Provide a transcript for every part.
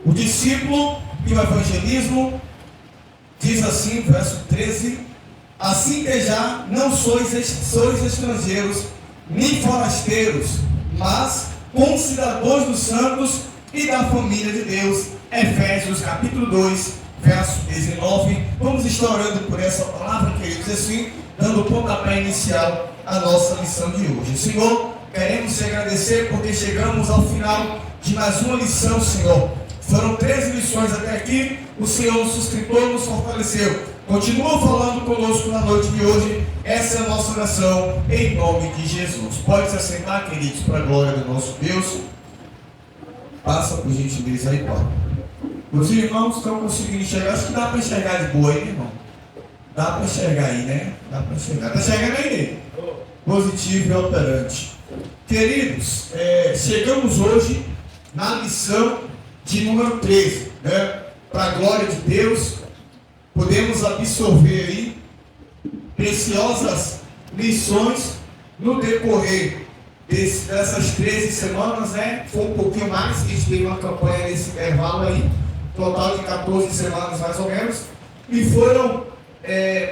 O discípulo e o evangelismo diz assim, verso 13: assim que já não sois estrangeiros, nem forasteiros, mas concidadãos dos santos e da família de Deus. Efésios capítulo 2, verso 19. Vamos estar orando por essa palavra, queridos, assim, dando o pontapé inicial à nossa lição de hoje. Senhor, queremos te agradecer porque chegamos ao final de mais uma lição, Senhor. Foram 13 lições até aqui, o Senhor nos sustentou, nos fortaleceu. Continua falando conosco na noite de hoje. Essa é a nossa oração, em nome de Jesus. Pode se assentar, queridos, para a glória do nosso Deus. Passa por gentileza aí, Paulo. Os irmãos estão conseguindo enxergar. Acho que dá para enxergar de boa aí, irmão. Dá para enxergar aí, né? Dá para enxergar. Está enxergando aí? Positivo e operante. Queridos, chegamos hoje na lição de número 13, né? Para a glória de Deus, podemos absorver aí preciosas lições no decorrer dessas 13 semanas, né? Foi um pouquinho mais, a gente teve uma campanha nesse intervalo aí, total de 14 semanas mais ou menos, e foram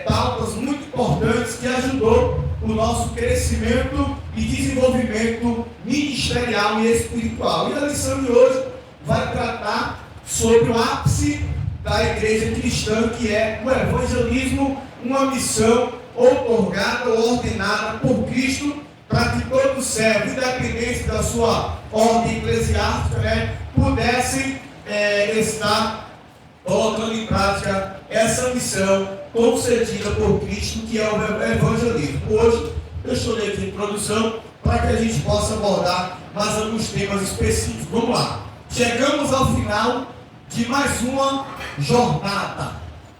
pautas muito importantes que ajudou o nosso crescimento e desenvolvimento ministerial e espiritual. E a lição de hoje vai tratar sobre o ápice da igreja cristã, que é o evangelismo, uma missão outorgada ou ordenada por Cristo para que todo servo, independente da sua ordem eclesiástica, né, pudesse estar colocando em prática essa missão concedida por Cristo, que é o evangelismo. Hoje, deixa eu ler aqui a introdução para que a gente possa abordar mais alguns temas específicos. Vamos lá. Chegamos ao final de mais uma jornada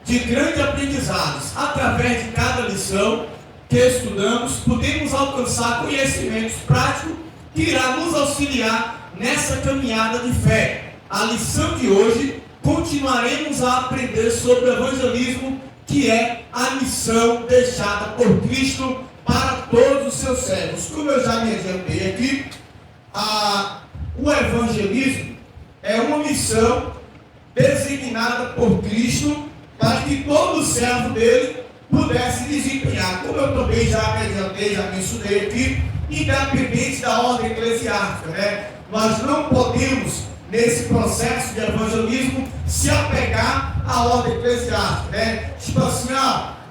de grandes aprendizados. Através de cada lição que estudamos, podemos alcançar conhecimentos práticos que irá nos auxiliar nessa caminhada de fé. A lição de hoje, continuaremos a aprender sobre o evangelismo, que é a missão deixada por Cristo para todos os seus servos. Como eu já me adiantei aqui, o evangelismo é uma missão designada por Cristo para que todo servo dele pudesse desempenhar. Como eu também já me adiantei, já mencionei aqui, independente da ordem eclesiástica, né? Nós não podemos, nesse processo de evangelismo, se apegar à ordem eclesiástica, né? Tipo assim,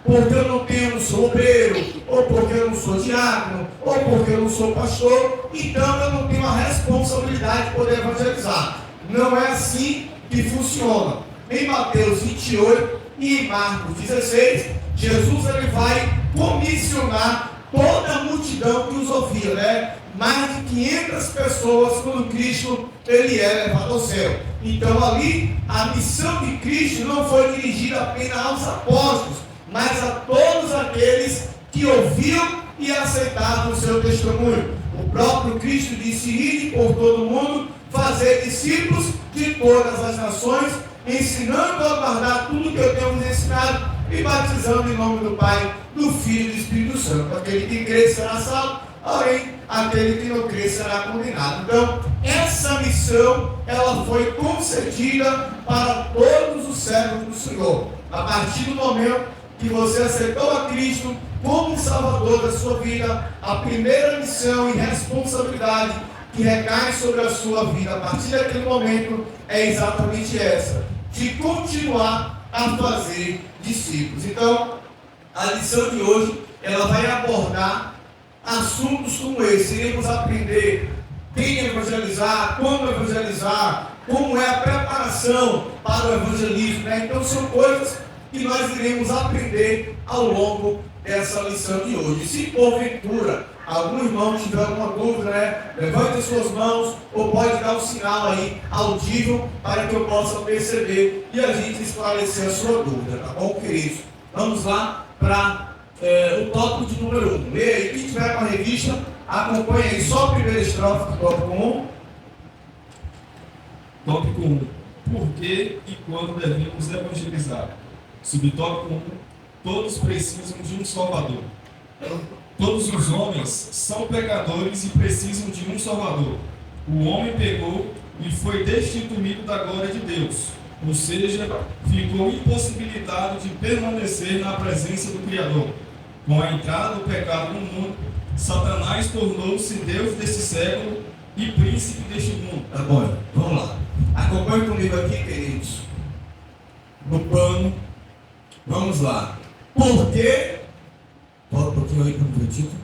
porque eu não sou obreiro, ou porque eu não sou diácono, ou porque eu não sou pastor, então eu não tenho a responsabilidade de poder evangelizar. Não é assim que funciona. Em Mateus 28 e em Marcos 16, Jesus ele vai comissionar toda a multidão que os ouvia, né? Mais de 500 pessoas quando Cristo ele é levado ao céu. Então ali a missão de Cristo não foi dirigida apenas aos apóstolos, mas a todos aqueles que ouviam e aceitavam o seu testemunho. O próprio Cristo disse: ide por todo mundo, fazer discípulos de todas as nações, ensinando a guardar tudo que eu tenho vos ensinado e batizando em nome do Pai, do Filho e do Espírito Santo. Aquele que crer será salvo, porém aquele que não crer será condenado. Então, essa missão, ela foi concedida para todos os servos do Senhor. A partir do momento que você aceitou a Cristo como Salvador da sua vida, a primeira missão e responsabilidade que recai sobre a sua vida a partir daquele momento é exatamente essa, de continuar a fazer discípulos. Então, a lição de hoje, ela vai abordar assuntos como esse. Iremos aprender quem evangelizar, como é a preparação para o evangelismo, né? Então são coisas que nós iremos aprender ao longo dessa lição de hoje. Se porventura algum irmão tiver alguma dúvida, né, levante as suas mãos ou pode dar um sinal aí audível para que eu possa perceber e a gente esclarecer a sua dúvida, tá bom, queridos? Vamos lá para o tópico de número 1. Leia aí, quem tiver com a revista, acompanhe aí só a primeira estrofe do tópico 1. Tópico 1. Por que e quando devemos evangelizar? Subtópico 1. Todos precisam de um Salvador. Todos os homens são pecadores e precisam de um Salvador. O homem pegou e foi destituído da glória de Deus, ou seja, ficou impossibilitado de permanecer na presença do Criador. Com a entrada do pecado no mundo, Satanás tornou-se Deus desse século e príncipe deste mundo. Tá bom, vamos lá. Acompanhe comigo aqui, queridos. No plano. Vamos lá. Por que? Bota um pouquinho aí para o título.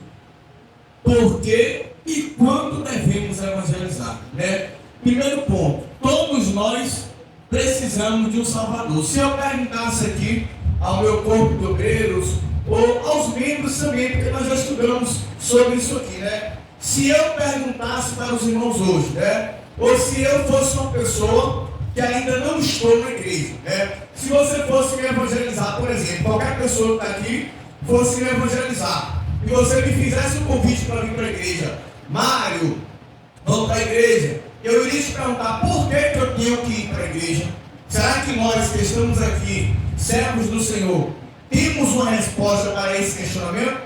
Por que e quando devemos evangelizar? Né? Primeiro ponto. Todos nós precisamos de um Salvador. Se eu perguntasse aqui ao meu corpo de obreiros ou aos membros também, porque nós já estudamos sobre isso aqui, né? Se eu perguntasse para os irmãos hoje, né? Ou se eu fosse uma pessoa que ainda não estou na igreja, né? Se você fosse me evangelizar, por exemplo, qualquer pessoa que está aqui fosse me evangelizar e você me fizesse um convite para vir para a igreja, Mário, vamos para a igreja, eu iria te perguntar por que eu tenho que ir para a igreja? Será que nós que estamos aqui, servos do Senhor, temos uma resposta para esse questionamento?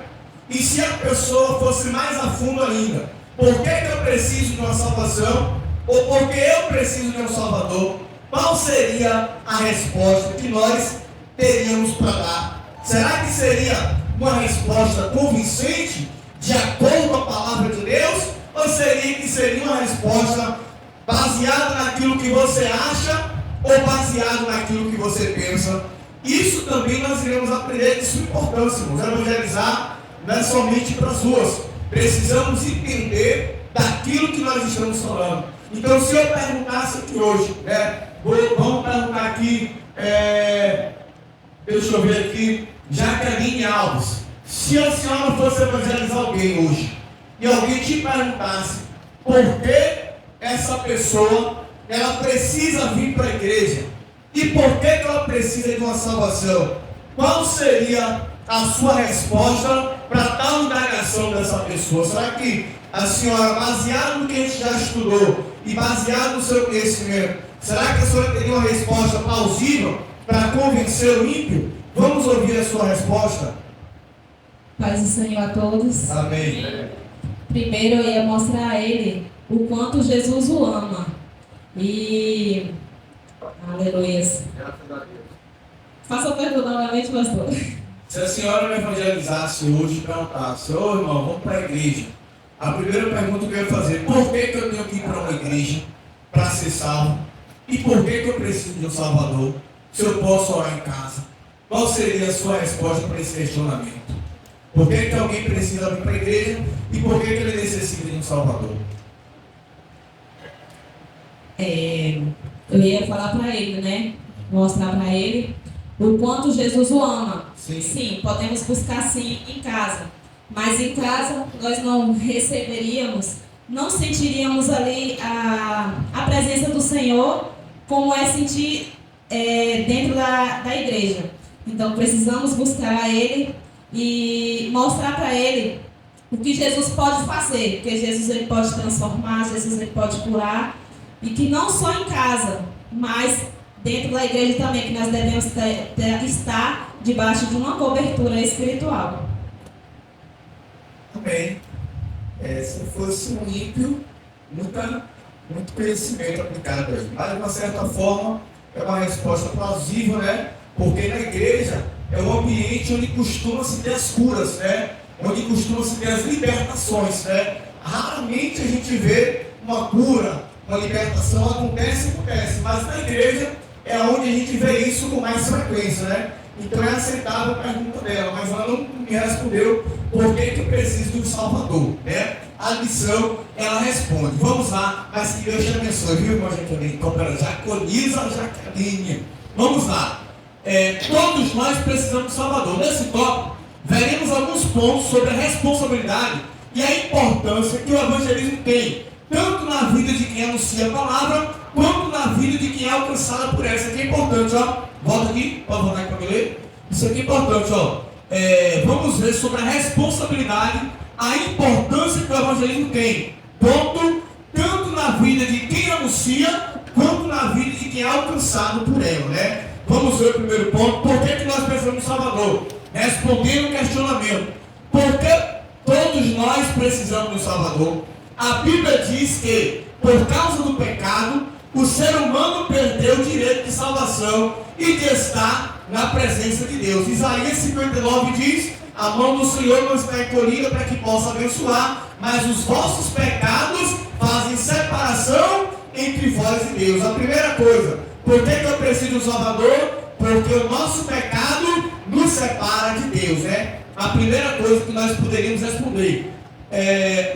E se a pessoa fosse mais a fundo ainda, por que eu preciso de uma salvação? Ou porque eu preciso de um Salvador? Qual seria a resposta que nós teríamos para dar? Será que seria uma resposta convincente, de acordo com a palavra de Deus? Ou seria uma resposta baseada naquilo que você acha ou baseado naquilo que você pensa? Isso também nós iremos aprender de sua importância, irmãos. Evangelizar não é somente para as ruas. Precisamos entender daquilo que nós estamos falando. Então, se eu perguntasse aqui hoje, né, vamos perguntar aqui, deixa eu ver aqui, Jaqueline Alves. Se a senhora fosse evangelizar alguém hoje, e alguém te perguntasse por que essa pessoa ela precisa vir para a igreja, e por que ela precisa de uma salvação, qual seria a sua resposta para tal indagação dessa pessoa? Será que a senhora, baseado no que a gente já estudou e baseado no seu conhecimento, será que a senhora teria uma resposta plausível para convencer o ímpio? Vamos ouvir a sua resposta. Paz do Senhor a todos. Amém. Primeiro eu ia mostrar a ele o quanto Jesus o ama. E... aleluia. Faça a pergunta novamente, pastor. Se a senhora me evangelizasse hoje e perguntasse, ô irmão, vamos para a igreja. A primeira pergunta que eu ia fazer, por que eu tenho que ir para uma igreja para ser salvo? E por que eu preciso de um Salvador? Se eu posso orar em casa? Qual seria a sua resposta para esse questionamento? Por que alguém precisa vir para a igreja e por que ele necessita de um Salvador? Eu ia falar para ele, né? Mostrar para ele o quanto Jesus o ama. Sim, podemos buscar sim em casa. Mas em casa nós não receberíamos, não sentiríamos ali a presença do Senhor como é sentir dentro da igreja. Então precisamos buscar Ele e mostrar para Ele o que Jesus pode fazer. Porque Jesus ele pode transformar, Jesus ele pode curar. E que não só em casa, mas dentro da igreja também, que nós devemos estar debaixo de uma cobertura espiritual. Amém. Se fosse um ímpio, muito conhecimento aplicado aí. Mas, de uma certa forma, é uma resposta plausível, né? Porque na igreja é o ambiente onde costuma-se ter as curas, né? Onde costuma-se ter as libertações, né? Raramente a gente vê uma cura, uma libertação, acontece, mas na igreja é onde a gente vê isso com mais frequência, né? Então é aceitável a pergunta dela, mas ela não me respondeu por que eu preciso de um Salvador, né? A lição, ela responde. Vamos lá, mas que Deus te abençoe, viu, irmã Jaqueline? Jaconiza Jaqueline. Vamos lá. Todos nós precisamos de Salvador. Nesse tópico, veremos alguns pontos sobre a responsabilidade e a importância que o evangelismo tem, tanto na vida de quem anuncia a palavra, quanto na vida de quem é alcançado por ela. Isso aqui é importante, ó. Volta aqui, pode voltar aqui para eu ler. Isso aqui é importante, ó. Vamos ver sobre a responsabilidade, a importância que o evangelismo tem, tanto na vida de quem anuncia, quanto na vida de quem é alcançado por ela, né? Vamos ver o primeiro ponto. Por que nós precisamos de Salvador? Respondendo o questionamento. Por que todos nós precisamos de um Salvador? A Bíblia diz que por causa do pecado, o ser humano perdeu o direito de salvação e de estar na presença de Deus. Isaías 59 diz: a mão do Senhor não está encolhida para que possa abençoar, mas os vossos pecados fazem separação entre vós e Deus. A primeira coisa, por que eu preciso de um Salvador? Porque o nosso pecado nos separa de Deus, né? A primeira coisa que nós poderíamos responder.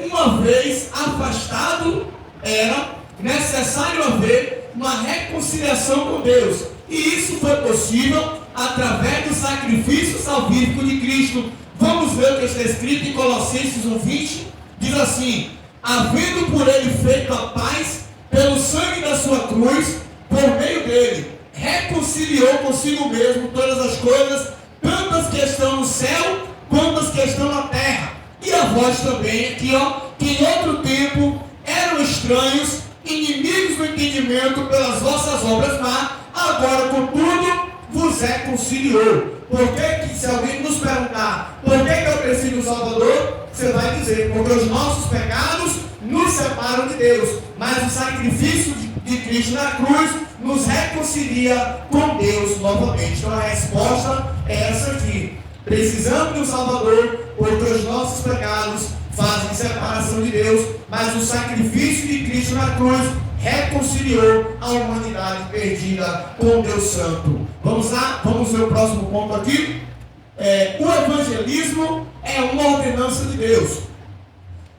Uma vez afastado, era necessário haver uma reconciliação com Deus. E isso foi possível através do sacrifício salvífico de Cristo. Vamos ver o que está escrito em Colossenses 1:20. Diz assim: havendo por ele feito a paz pelo sangue da sua cruz, por meio dele reconciliou consigo mesmo todas as coisas, tanto as que estão no céu quanto as que estão na terra. E a vós também, aqui que em outro tempo eram estranhos, inimigos do entendimento pelas vossas obras más, agora contudo vos reconciliou. Porque que, se alguém nos perguntar por que eu preciso de um Salvador, você vai dizer: porque os nossos pecados nos separam de Deus, mas o sacrifício de Cristo na cruz nos reconcilia com Deus novamente. Então a resposta é essa aqui: precisamos de um Salvador, porque os nossos pecados fazem separação de Deus, mas o sacrifício de Cristo na cruz reconciliou a humanidade perdida com Deus Santo. Vamos lá? Vamos ver o próximo ponto aqui. O evangelismo é uma ordenança de Deus.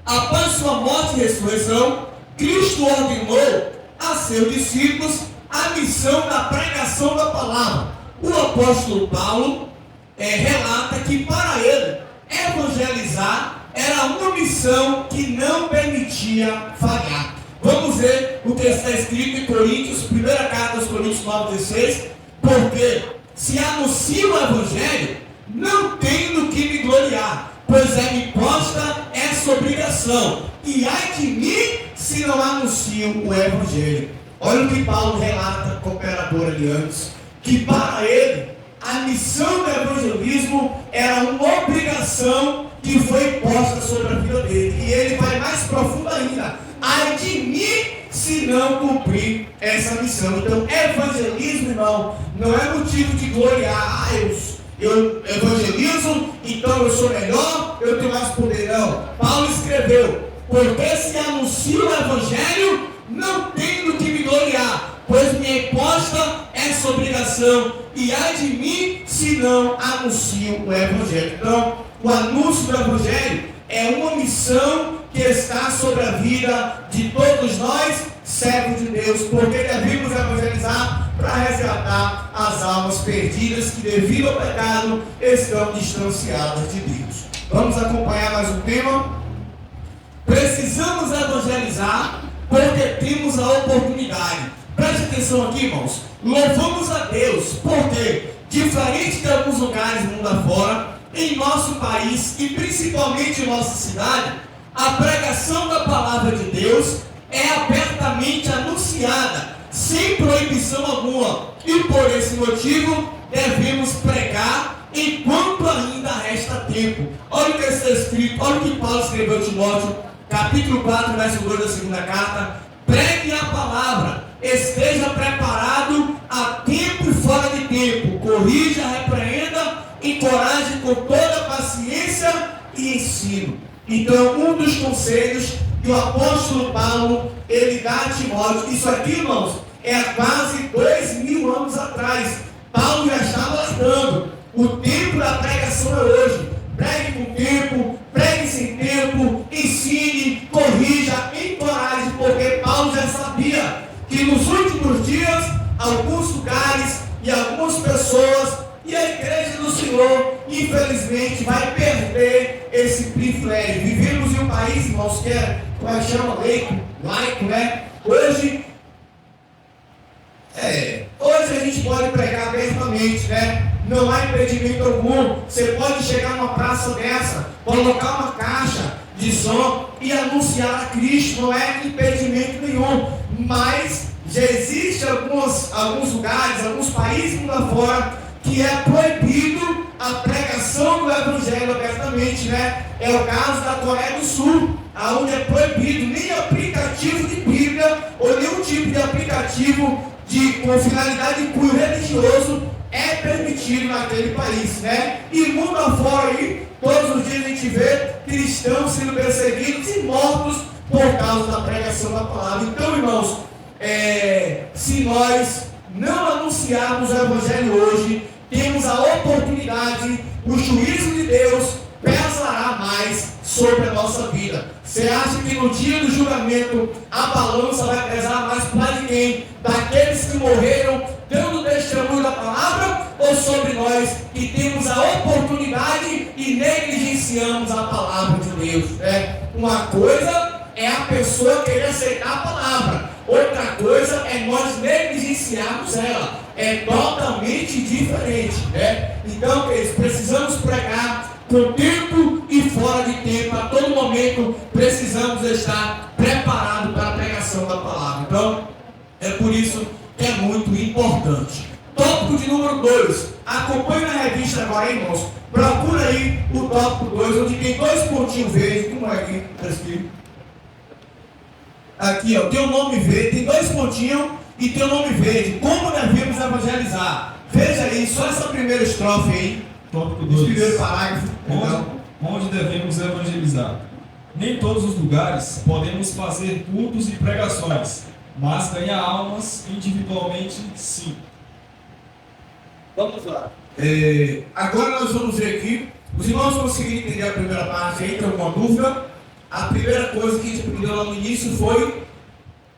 Após sua morte e ressurreição, Cristo ordenou a seus discípulos a missão da pregação da palavra. O apóstolo Paulo relata que para ele evangelizar era uma missão que não permitia falhar. Vamos ver o que está escrito em Coríntios, primeira carta aos Coríntios 9:16. Porque se anuncio o evangelho, não tenho do que me gloriar, pois é-me posta essa obrigação, e ai de mim se não anuncio o evangelho. Olha o que Paulo relata, cooperador ali antes, que para ele a missão do evangelismo era uma obrigação que foi posta sobre a vida dele. E ele vai mais profundo ainda: ai de mim se não cumprir essa missão. Então evangelismo, irmão, não é motivo de gloriar: eu evangelizo, então eu sou melhor, eu tenho mais poder. Não. Paulo escreveu: porque se anuncio o evangelho, não tenho do que me gloriar, pois me é imposta essa obrigação, e ai de mim se não anuncio o evangelho. Então o anúncio do evangelho é uma missão que está sobre a vida de todos nós, servos de Deus, porque devemos evangelizar para resgatar as almas perdidas que, devido ao pecado, estão distanciadas de Deus. Vamos acompanhar mais um tema. Precisamos evangelizar porque temos a oportunidade. Preste atenção aqui, irmãos. Louvamos a Deus porque, diferente de alguns lugares do mundo afora, em nosso país e principalmente em nossa cidade, a pregação da palavra de Deus é abertamente anunciada, sem proibição alguma. E por esse motivo, devemos pregar enquanto ainda resta tempo. Olha o que está escrito, olha o que Paulo escreveu a Timóteo, capítulo 4, verso 2 da segunda carta: pregue a palavra, esteja preparado a tempo e fora de tempo, corrija, repreenda, encoraje com toda paciência e ensino. Então, um dos conselhos que o apóstolo Paulo ele dá a Timóteo, isso aqui, irmãos, é há quase 2000 anos atrás. Paulo já estava dando. O tempo da pregação é hoje. Pregue com tempo, pregue sem tempo, ensine, corrija, encoraje, porque Paulo já sabia que nos últimos dias, alguns lugares e algumas pessoas e a igreja do Senhor, infelizmente, vai perder esse privilégio. Vivemos em um país, irmãos, que é, como chama, laico, né? Hoje a gente pode pregar abertamente, né? Não há impedimento algum. Você pode chegar numa praça dessa, colocar uma caixa de som e anunciar a Cristo, não é impedimento nenhum. Mas já existem alguns lugares, alguns países mundo afora, que é proibido a pregação do evangelho abertamente, né? É o caso da Coreia do Sul, onde é proibido, nem aplicativo de Bíblia ou nenhum tipo de aplicativo com finalidade de cunho religioso é permitido naquele país, né? E mundo afora aí, todos os dias a gente vê cristãos sendo perseguidos e mortos por causa da pregação da palavra. Então, irmãos, se nós não anunciarmos o Evangelho hoje, temos a oportunidade, o juízo de Deus pesará mais sobre a nossa vida. Você acha que no dia do julgamento a balança vai pesar mais para ninguém? Daqueles que morreram dando testemunho da palavra, ou sobre nós que temos a oportunidade e negligenciamos a palavra de Deus? Uma coisa é a pessoa querer aceitar a palavra, outra coisa é nós negligenciarmos ela. É totalmente diferente, Então, precisamos pregar com tempo e fora de tempo. A todo momento precisamos estar preparados para a pregação da palavra. Então, é por isso que é muito importante. Tópico de número 2. Acompanhe na revista agora, irmãos. Procura aí o tópico 2, onde tem 2 pontinhos verdes. Como é aqui? Aqui, ó, tem o nome verde, tem 2 pontinhos e tem o nome verde. Como devemos evangelizar? Veja aí, só essa primeira estrofe aí. Tópico 2. Primeiro parágrafo. Onde devemos evangelizar? Nem todos os lugares podemos fazer cultos e pregações, mas ganhar almas individualmente, sim. Vamos lá. Agora nós vamos ver aqui. Os irmãos conseguiram entender a primeira parte aí? Tem alguma dúvida? A primeira coisa que a gente aprendeu lá no início foi: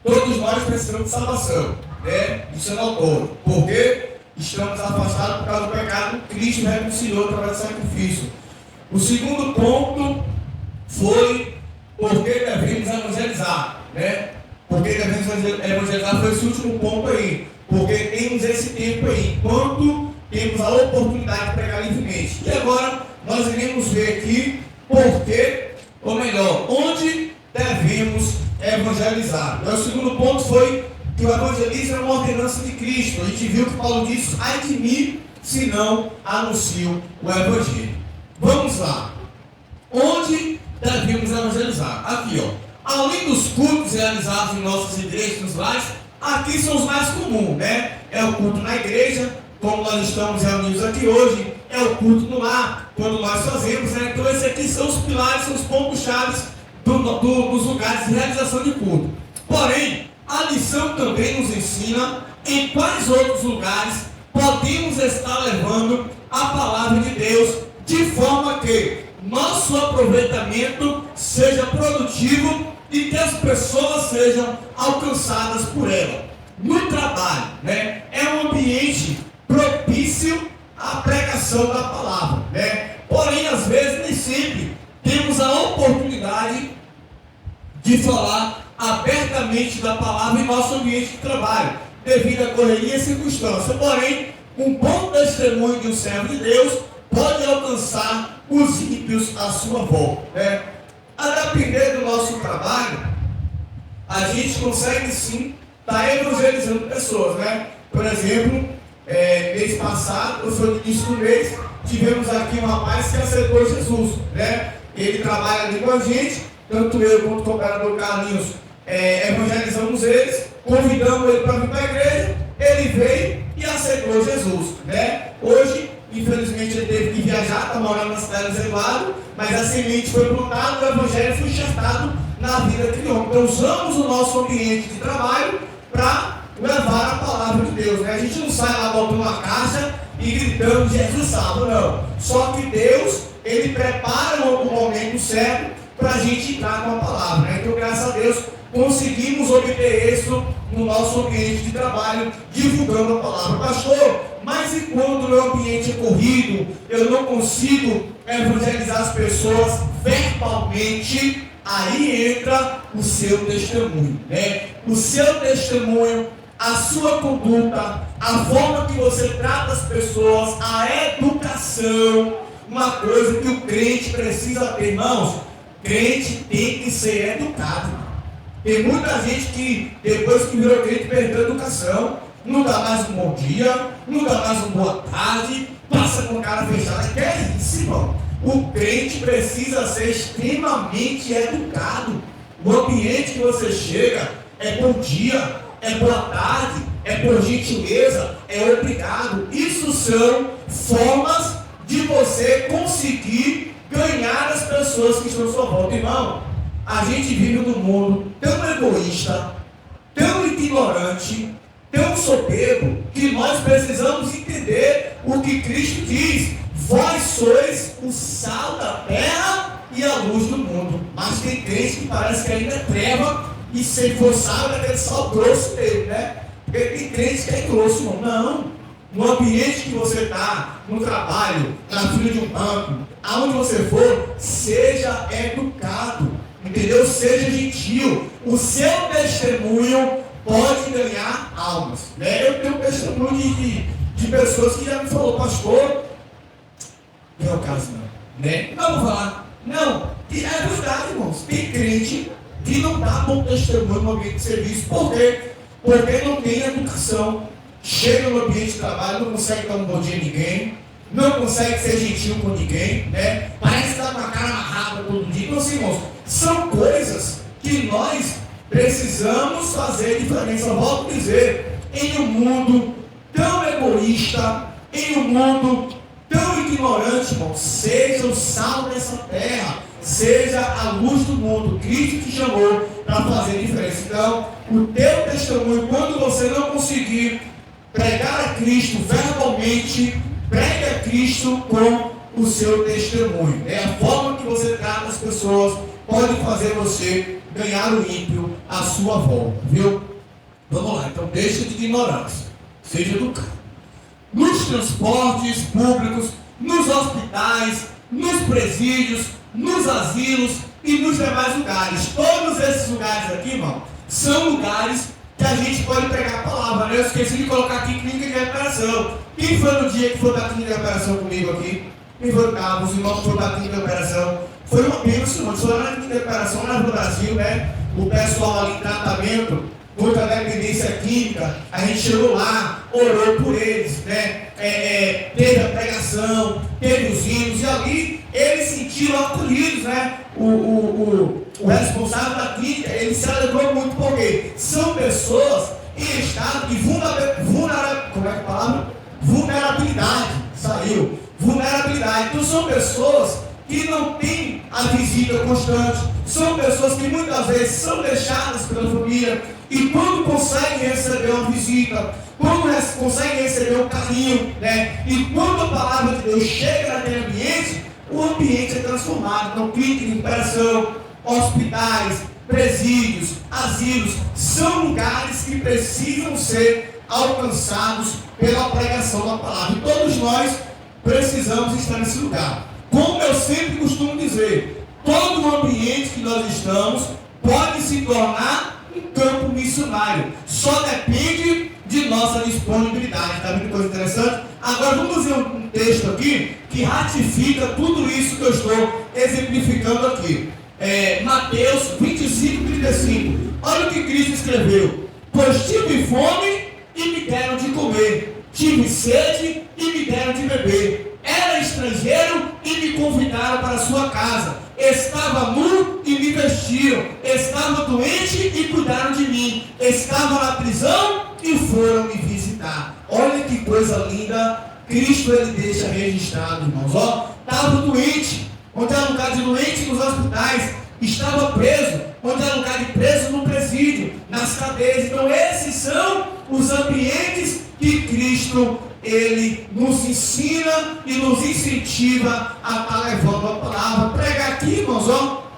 todos nós precisamos de salvação, Isso é notório. Porque estamos afastados por causa do pecado. Cristo reconciliou através do sacrifício. O segundo ponto foi: por que devemos evangelizar, Por que devemos evangelizar? Foi esse último ponto aí. Porque temos esse tempo aí, enquanto temos a oportunidade de pregar livremente. E agora nós iremos ver aqui por que, ou melhor, onde devemos evangelizar. O segundo ponto foi que o evangelismo é uma ordenança de Cristo. A gente viu que Paulo disse: ai de mim, se não anuncio o evangelho. Vamos lá. Onde devemos evangelizar? Aqui, ó. Além dos cultos realizados em nossas igrejas, nos lares, aqui são os mais comuns, É o culto na igreja, como nós estamos reunidos aqui hoje. É o culto no lar, quando nós fazemos, Então esses aqui são os pilares, são os pontos-chave dos lugares de realização de culto. Porém, a lição também nos ensina em quais outros lugares podemos estar levando a palavra de Deus, de forma que nosso aproveitamento seja produtivo e que as pessoas sejam alcançadas por ela. No trabalho, É um ambiente propício à pregação da palavra, Porém, às vezes, nem sempre temos a oportunidade de falar abertamente da palavra em nosso ambiente de trabalho, devido à correria e circunstância. Porém, um bom testemunho de um servo de Deus pode alcançar os ímpios à sua volta, A depender do nosso trabalho, a gente consegue sim estar evangelizando pessoas, Por exemplo, mês passado, ou foi no início do mês, tivemos aqui um rapaz que aceitou Jesus, Ele trabalha ali com a gente, tanto eu quanto o cooperador Carlinhos, evangelizamos eles, convidamos ele para vir para a igreja, ele veio e aceitou Jesus, Hoje, infelizmente, ele teve que viajar, está morando na cidade de Zelado, mas a semente foi plantada, o evangelho foi enxertado na vida daquele homem. Então, usamos o nosso ambiente de trabalho para levar a palavra de Deus, A gente não sai lá botando uma caixa e gritando Jesus salva, não. Só que Deus, Ele prepara o momento certo para a gente entrar com a palavra, Então, graças a Deus, conseguimos obter isso no nosso ambiente de trabalho, divulgando a palavra. Pastor, mas e quando o meu ambiente é corrido, eu não consigo evangelizar as pessoas verbalmente? Aí entra o seu testemunho, O seu testemunho, a sua conduta, a forma que você trata as pessoas, a educação, uma coisa que o crente precisa ter, irmãos. Crente tem que ser educado. Tem muita gente que, depois que virou crente, perdeu a educação. Não dá mais um bom dia, não dá mais uma boa tarde, passa com a cara fechada. Que é isso, irmão? O crente precisa ser extremamente educado. O ambiente que você chega, é bom dia, é boa tarde, é por gentileza, é obrigado. Isso são formas de você conseguir ganhar as pessoas que estão à sua volta. Irmão, a gente vive num mundo tão egoísta, tão ignorante, tão soberbo, que nós precisamos entender o que Cristo diz: vós sois o sal da terra e a luz do mundo. Mas tem crente que parece que ainda é treva, e se for sal, é aquele sal grosso dele, né? Porque tem crente que é grosso, irmão. Não. No ambiente que você está, no trabalho, na fila de um banco, aonde você for, seja educado, entendeu? Seja gentil. O seu testemunho pode ganhar almas, né? Eu tenho um testemunho de pessoas que já me falou: pastor, não é o caso não, né? Não vou falar, não, e é verdade, irmãos. Tem crente que não dá bom testemunho no ambiente de serviço. Por quê? Porque não tem educação. Chega no ambiente de trabalho, não consegue dar um bom dia a ninguém, não consegue ser gentil com ninguém, né? Parece que está com a cara amarrada todo dia. Então, assim, irmãos, são coisas que nós precisamos fazer diferença. Eu volto a dizer, em um mundo tão egoísta, em um mundo tão ignorante, irmão, seja o sal dessa terra, seja a luz do mundo. Cristo te chamou para fazer diferença. Então, o teu testemunho, quando você não conseguir pregar a Cristo verbalmente, pregue a Cristo com o seu testemunho. É a forma que você trata as pessoas, pode fazer você ganhar o ímpio à sua volta, viu? Vamos lá, então deixa de ignorância, seja educado. Nos transportes públicos, nos hospitais, nos presídios, nos asilos e nos demais lugares. Todos esses lugares aqui, irmão, são lugares que a gente pode pregar a palavra, né? Eu esqueci de colocar aqui clínica de recuperação. Quem foi no dia que foi da clínica de recuperação comigo aqui? Quem foi cá? Os irmãos que foram da clínica de recuperação. Foi uma bênção, irmão. Foi lá na clínica de recuperação, lá no Brasil, né? O pessoal ali em tratamento contra a dependência química, a gente chegou lá, orou por eles, né? Teve a pregação, teve os hinos, e ali eles se sentiram acolhidos, né? O responsável da clínica, ele se alegrou muito, porque são pessoas em estado de vulnerabilidade. Saiu. Vulnerabilidade. Então são pessoas que não têm a visita constante, são pessoas que muitas vezes são deixadas pela família, e quando conseguem receber uma visita, quando conseguem receber um carinho, né? E quando a palavra de Deus chega naquele ambiente, o ambiente é transformado. Então, clínica de recuperação, hospitais, presídios, asilos, são lugares que precisam ser alcançados pela pregação da palavra. E todos nós precisamos estar nesse lugar. Como eu sempre costumo dizer, todo o ambiente que nós estamos pode se tornar um campo missionário. Só depende de nossa disponibilidade. Está vendo que coisa interessante? Agora vamos ver um texto aqui que ratifica tudo isso que eu estou exemplificando aqui. Mateus 25, 35. Olha o que Cristo escreveu: pois tive fome e me deram de comer, tive sede e me deram de beber, era estrangeiro e me convidaram para a sua casa, estava nu e me vestiram, estava doente e cuidaram de mim, estava na prisão e foram me visitar. Olha que coisa linda. Cristo, ele deixa registrado, irmãos. Estava doente, onde era lugar de doente nos hospitais, estava preso, onde era lugar de preso no presídio, nas cadeias. Então esses são os ambientes que Cristo, ele nos ensina e nos incentiva a estar levando a palavra. Pregar aqui, irmãos,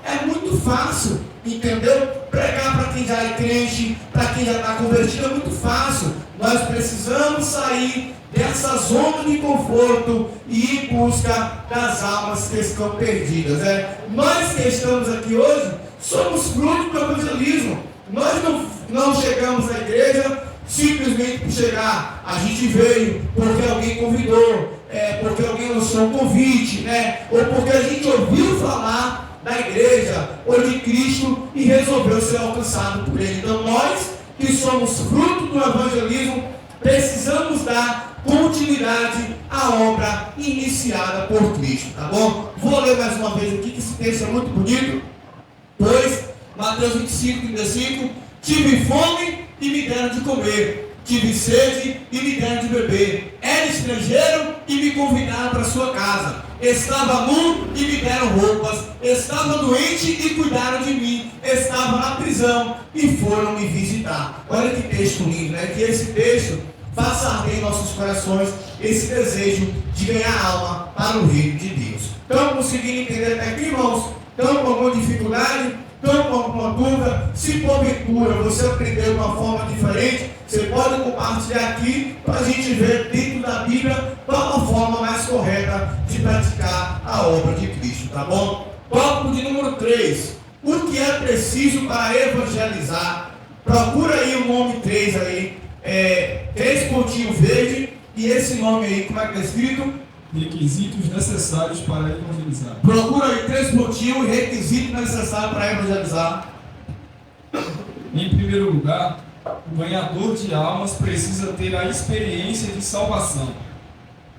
é muito fácil, entendeu? Pregar para quem já é crente, para quem já está convertido, é muito fácil. Nós precisamos sair dessa zona de conforto e ir em busca das almas que estão perdidas. Nós que estamos aqui hoje somos fruto do evangelismo. Nós não chegamos à igreja simplesmente por chegar. A gente veio porque alguém convidou, porque alguém lançou um convite, né? Ou porque a gente ouviu falar da igreja ou de Cristo e resolveu ser alcançado por ele. Então nós que somos fruto do evangelismo precisamos dar continuidade à obra iniciada por Cristo, tá bom? Vou ler mais uma vez aqui, que esse texto é muito bonito. Pois, Mateus 25, 35, Tive fome e me deram de comer. Tive sede e me deram de beber. Era estrangeiro e me convidaram para sua casa. Estava nu e me deram roupas. Estava doente e cuidaram de mim. Estava na prisão e foram me visitar. Olha que texto lindo, né? Que esse texto faça arder em nossos corações esse desejo de ganhar alma para o reino de Deus. Estão conseguindo entender até aqui, irmãos? Estão com alguma dificuldade? Estão com alguma dúvida? Se porventura você aprendeu de uma forma diferente, você pode compartilhar aqui para a gente ver dentro da Bíblia qual a forma mais correta de praticar a obra de Cristo, tá bom? Tópico de número 3. O que é preciso para evangelizar? Procura aí o nome 3 aí, 3 pontinhos verde, e esse nome aí, como é que está escrito? Requisitos necessários para evangelizar. Procura aí 3 pontinhos e requisitos necessários para evangelizar. Em primeiro lugar, o ganhador de almas precisa ter a experiência de salvação.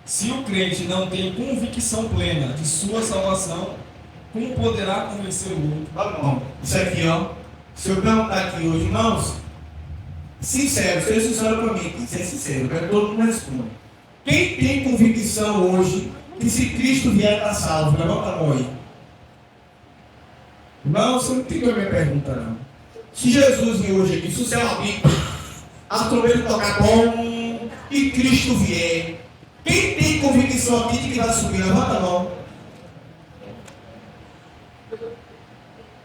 Se o crente não tem convicção plena de sua salvação, como poderá convencer o outro? Vamos, isso aqui, ó. Se eu perguntar aqui hoje, irmãos, sincero, seja sincero para mim aqui, seja sincero, eu quero que todo mundo responda. Quem tem convicção hoje que se Cristo vier estar salvo, levanta a mão aí. Não, você não tem a minha pergunta, não. Se Jesus vir hoje aqui, se o céu abrir, a trombeta tocar bom e Cristo vier, quem tem convicção aqui de que vai subir, levanta a mão.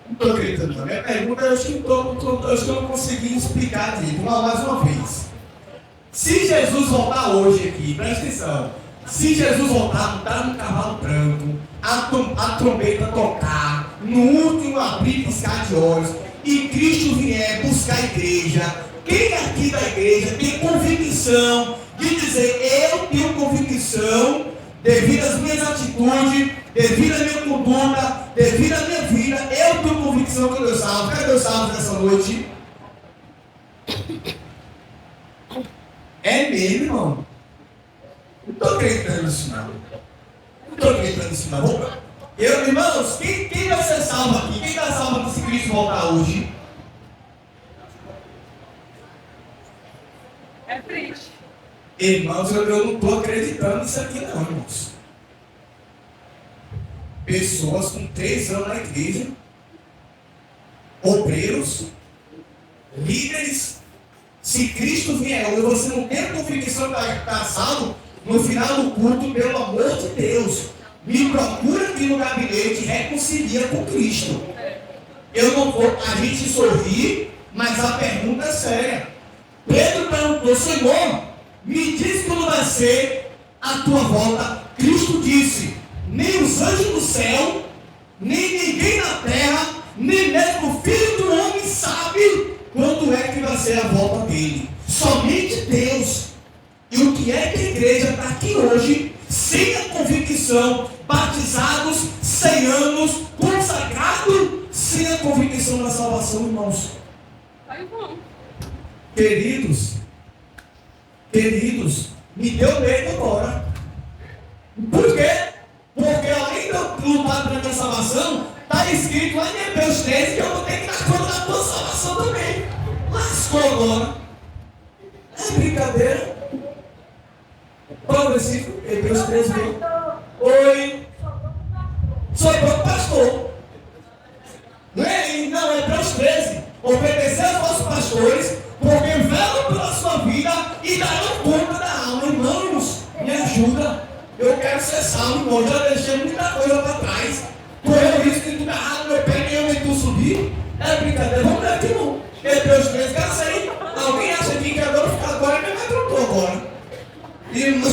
Não estou acreditando na minha pergunta, eu acho que eu não consegui explicar direito. Mais uma vez. Se Jesus voltar hoje aqui, presta atenção. Se Jesus voltar, montar num cavalo branco, a trombeta tocar, no último abrir e piscar de olhos, e Cristo vier buscar a igreja, quem aqui da igreja tem convicção de dizer, eu tenho convicção, devido às minhas atitudes, devido à minha conduta, devido à minha vida, eu tenho convicção que Deus salva. Quer Deus salva nessa noite? É mesmo, irmão? Não estou acreditando nisso, não. Não estou acreditando nisso, não. Irmãos, quem vai ser salvo aqui? Quem está salvo aqui se Cristo voltar hoje? É triste. Irmãos, eu não estou acreditando nisso aqui, não, irmãos. Pessoas com 3 anos na igreja, obreiros, líderes. Se Cristo vier hoje, você não tem a convicção de estar salvo, no final do culto, pelo amor de Deus, me procura aqui no gabinete e reconcilia com Cristo. Eu não vou, a gente sorri, mas a pergunta é séria. Pedro perguntou, Senhor, me diz quando vai ser a tua volta. Cristo disse, nem os anjos do céu, nem ninguém na terra, nem mesmo o Filho do Homem sabe quando é que vai ser a volta dele. Somente Deus. E o que é que a igreja está aqui hoje, sem a convicção, batizados, 100 anos, consagrados, sem a convicção da salvação, irmãos? Aí vão. Queridos, me deu medo agora. Por quê? Porque além de eu lutar pela minha salvação, está escrito lá em Hebreus 13 que eu vou ter que dar conta da tua salvação também. Lascou agora. É brincadeira. Qual o versículo? Hebreus 13. Oi. Sou bom pastor. Não, é Hebreus 13. Obedecer aos vossos pastores, porque velam pela sua vida e darão conta da alma. Irmãos, me ajuda. Eu quero ser salvo, irmão. Já deixei muita coisa para trás. Correu o risco de tu agarrar no meu pé e eu nem tu subir. É brincadeira. Vamos ver aqui, irmão. Hebreus 13, caça aí. Alguém acha aqui que agora me matou agora. Irmão.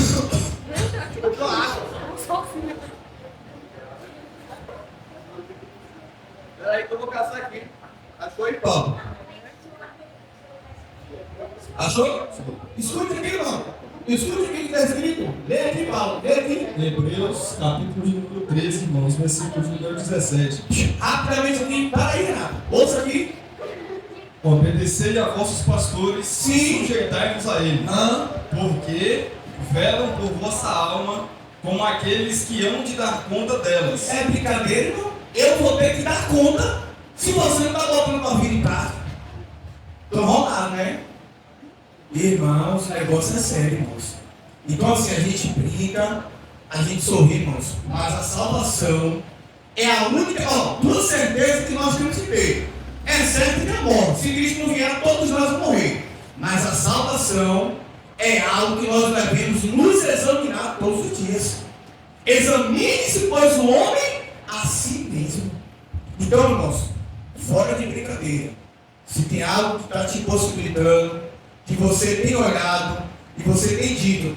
Peraí que eu vou caçar aqui. Achou aí, Paulo? Achou? Escute aqui, irmão. Escute o que está escrito. Lê aqui, Paulo. Lê aqui. Hebreus, capítulo de número 13, irmãos, versículo de número 17. Rapidamente aqui. Para aí, Renato. Ouça aqui. Obedecei a vossos pastores, Sim. sujeitai-vos a eles, porque velam por vossa alma, como aqueles que hão de dar conta delas. É brincadeira, irmão? Eu vou ter que dar conta se você não está botando uma vida em prática. Tô enrolado, né? Irmãos, o negócio é sério, irmãos. Então assim, a gente brinca, a gente sorri, irmãos. Mas a salvação é a única, duas certezas que nós temos que ter. É certo que é morte. Se Cristo não vier, todos nós vamos morrer. Mas a salvação é algo que nós devemos nos examinar todos os dias. Examine-se, pois, o homem a si mesmo. Então, irmãos, fora de brincadeira. Se tem algo que está te possibilitando, que você tem olhado e você tem dito,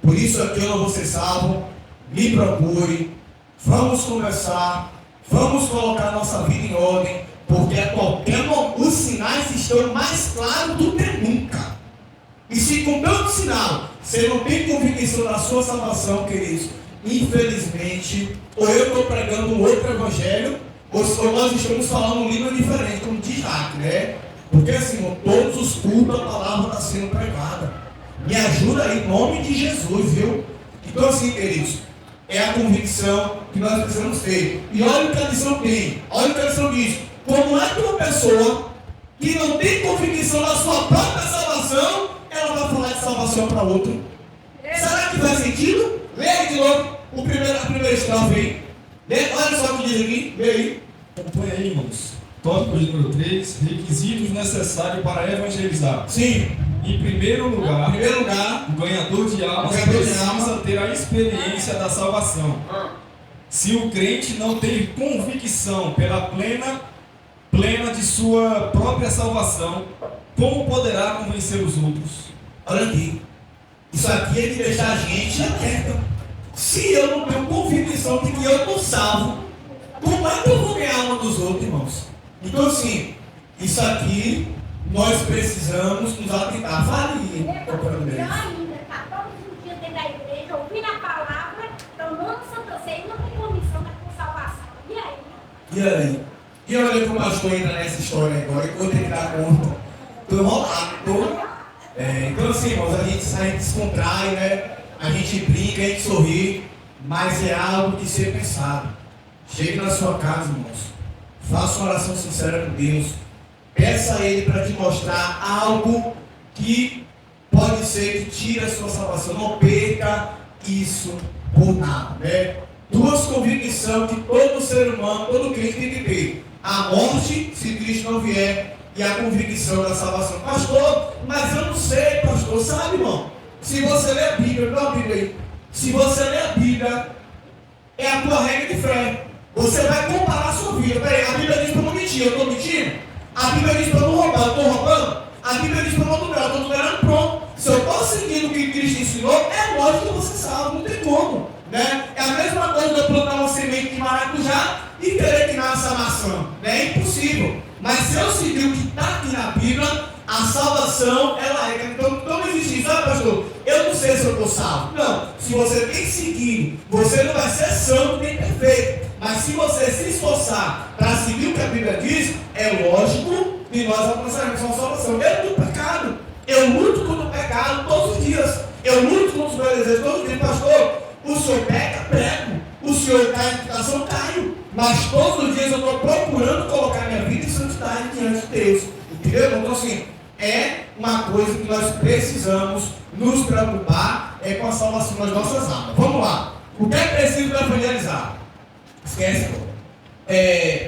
por isso aqui eu não vou ser salvo, me procure, vamos conversar, vamos colocar nossa vida em ordem, porque a qualquer momento os sinais estão mais claros do que nunca. E se com tanto sinal você não tem convicção da sua salvação, queridos, infelizmente, ou eu estou pregando um outro evangelho, ou nós estamos falando um língua diferente, como diz Jaque, né? Porque assim, todos os cultos a palavra está sendo pregada. Me ajuda aí, em nome de Jesus, viu? Então assim, queridos, é a convicção que nós precisamos ter. E olha o que a lição tem, olha o que a lição diz. Como é que uma pessoa que não tem convicção da sua própria salvação, ela vai falar de salvação para outro? Será que faz sentido? Leia aí de novo a primeira estrofe aí. Olha só o que diz aqui, vê aí. Acompanha aí, irmãos. Tópico de número 3, requisitos necessários para evangelizar. Sim. Em primeiro lugar, o ganhador de almas precisa ter a experiência da salvação. Se o crente não tem convicção pela plena de sua própria salvação, como poderá convencer os outros? Olha aqui. Isso aqui é de deixar a gente alerta. Se eu não tenho convicção de que eu estou salvo, como é que eu vou ganhar a alma dos outros, irmãos? Então assim, isso aqui nós precisamos nos atentar. Fale, doutora André. Ainda está todos os dias dentro da igreja, ouvindo a palavra, tomando Santa Ceia e não tem convicção da salvação. E aí? E aí? E olha como eu estou ainda nessa história agora, que eu vou ter que dar conta. Estou enrolado. Então assim, irmãos, a gente sai, descontrai, né? A gente brinca, a gente sorri, mas é algo de ser pensado. Chegue na sua casa, irmãos. Faça uma oração sincera com Deus. Peça a Ele para te mostrar algo que pode ser que tire a sua salvação. Não perca isso por nada, né? Duas convicções que todo ser humano, todo crente tem que ter: a morte, se Cristo não vier, e a convicção da salvação. Pastor, mas eu não sei, pastor. Sabe, irmão? Se você ler a Bíblia, dá a Bíblia aí. Se você ler a Bíblia, é a tua regra de fé. Você vai comparar a sua vida. Peraí, a Bíblia diz para não mentir, eu estou mentindo? A Bíblia diz para não roubar, eu estou roubando? A Bíblia diz para não adulterar, eu estou adulterando? Pronto. Se eu estou seguindo o que Cristo ensinou, é lógico que você salva, não tem como. Né? É a mesma coisa de eu plantar uma semente de maracujá e querer que nasça maçã. Né? É impossível. Mas se eu seguir o que está aqui na Bíblia, a salvação, ela é. Então não existe isso, sabe, pastor? Eu não sei se eu estou salvo. Não. Se você tem seguido, você não vai ser santo nem perfeito. Mas se você se esforçar para seguir o que a Bíblia diz, é lógico que nós alcançaremos uma salvação. Eu luto pecado. Eu luto contra o pecado todos os dias. Eu luto contra os meus desejos todos os dias. Pastor, o senhor peca, prego. O senhor cai em tentação, caio. Mas todos os dias eu estou procurando colocar minha vida em santidade diante de Deus. Entendeu? Então assim, é uma coisa que nós precisamos nos preocupar com a salvação das nossas almas. Vamos lá. O que é preciso para evangelizar? Esquece.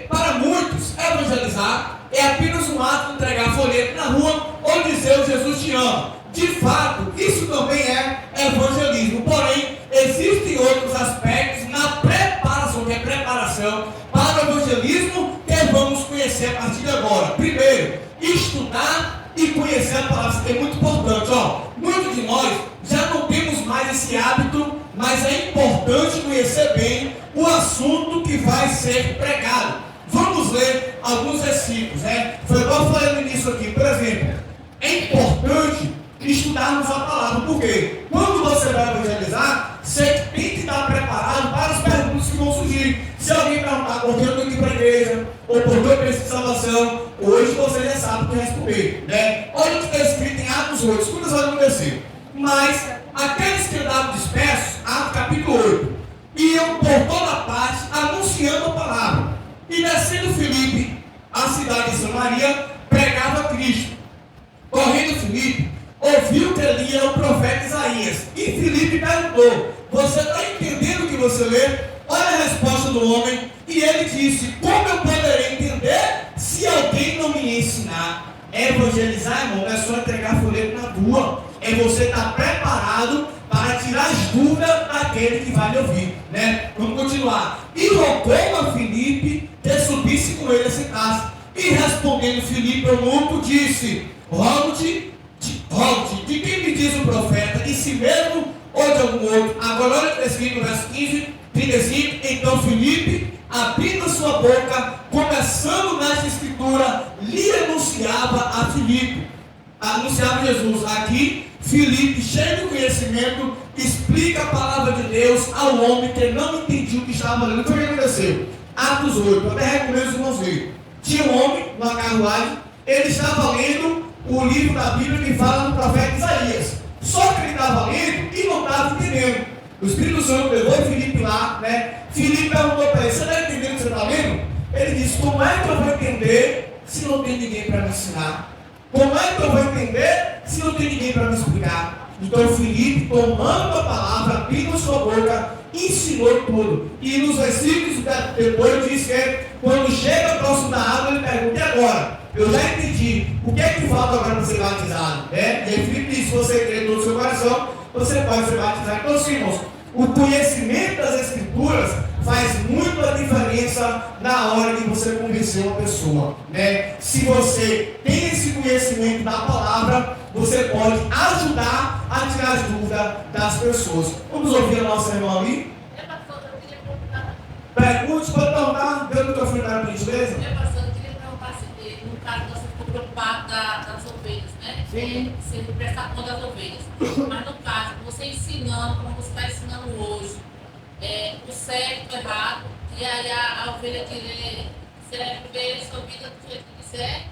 Para muitos, evangelizar é apenas um ato de entregar folheto na rua ou dizer o Jesus te ama. De fato, isso também é evangelismo. Porém, existem outros aspectos na preparação, que é preparação para o evangelismo, que vamos conhecer a partir de agora. Primeiro, estudar e conhecer a palavra. Isso é muito importante. Muitos de nós já não temos mais esse hábito, mas é importante conhecer bem o assunto que vai ser pregado. Vamos ler alguns versículos, né? Foi igual eu falei no início aqui. Por exemplo, é importante estudarmos a palavra. Por quê? Quando você vai evangelizar, você tem que estar preparado para as perguntas que vão surgir. Se alguém perguntar por que eu tenho que ir para a igreja, ou por que eu preciso de salvação, hoje você já sabe o que responder, né? Olha o que está escrito em Atos 8, escuta só no versículo. Mas aqueles que andavam dispersos, Atos capítulo 8, iam por toda parte anunciando a palavra. E descendo Filipe, a cidade de Samaria, pregava Cristo. Isaías. E Filipe perguntou: você está entendendo o que você lê? Olha a resposta do homem. E ele disse: como eu poderei entender se alguém não me ensinar? Evangelizar, irmão, não é só entregar folheto na rua. É você estar preparado para tirar as dúvidas daquele que vai lhe ouvir, né? Vamos continuar. E rogou a Filipe que subisse com ele a sentar-se. E respondendo Filipe, o eunuco, disse: rogo-te, de quem me diz o profeta, de si mesmo ou de algum outro? Agora olha o que está escrito no verso 35. Então Filipe, abrindo a sua boca, começando nesta escritura, lhe anunciava a Filipe, anunciava Jesus. Aqui Filipe, cheio de conhecimento, explica a palavra de Deus ao homem que não entendia o que estava lendo. Foi o que aconteceu? Atos 8, até recomendo os irmãos verem. Tinha um homem numa carruagem, ele estava lendo o livro da Bíblia que fala do profeta Isaías. Só que ele estava lendo e não estava entendendo. O Espírito Santo levou Filipe lá, né? Filipe perguntou para ele: você está entendendo o que você está lendo? Ele disse: como é que eu vou entender se não tem ninguém para me ensinar? Como é que eu vou entender se não tem ninguém para me explicar? Então Filipe, tomando a palavra, abrindo sua boca, ensinou tudo. E nos versículos depois diz que quando chega próximo da água, ele pergunta: e agora? Eu já entendi. O que é que falta agora para ser batizado? E aí Filipe diz: se você crê em todo o seu coração, você pode ser batizado. Então, sim, irmãos, o conhecimento das Escrituras faz muita diferença na hora de você convencer uma pessoa, né? Se você tem esse conhecimento da palavra, você pode ajudar a tirar as dúvidas das pessoas. Vamos ouvir a nossa irmã ali? Pergunte, pode perguntar. Deu o microfone para a gentileza? Eu queria perguntar se, no caso, você ficou preocupado das ovelhas, né? Sim. Você prestar conta das ovelhas. Mas no caso, você ensinando, como você está ensinando hoje, o certo, o errado, e aí a ovelha querer viver sua vida do jeito que quiser,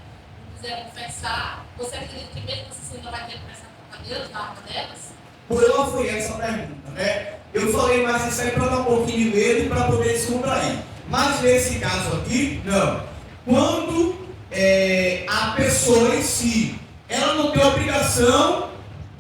não quiser confessar, você acredita que mesmo assim você não vai ter que prestar conta a Deus na alma delas? Boa foi essa pergunta, né? Eu falei mais isso aí para dar um pouquinho de medo e para poder descontrair. Mas nesse caso aqui, não. Quando a pessoa em si, ela não tem a obrigação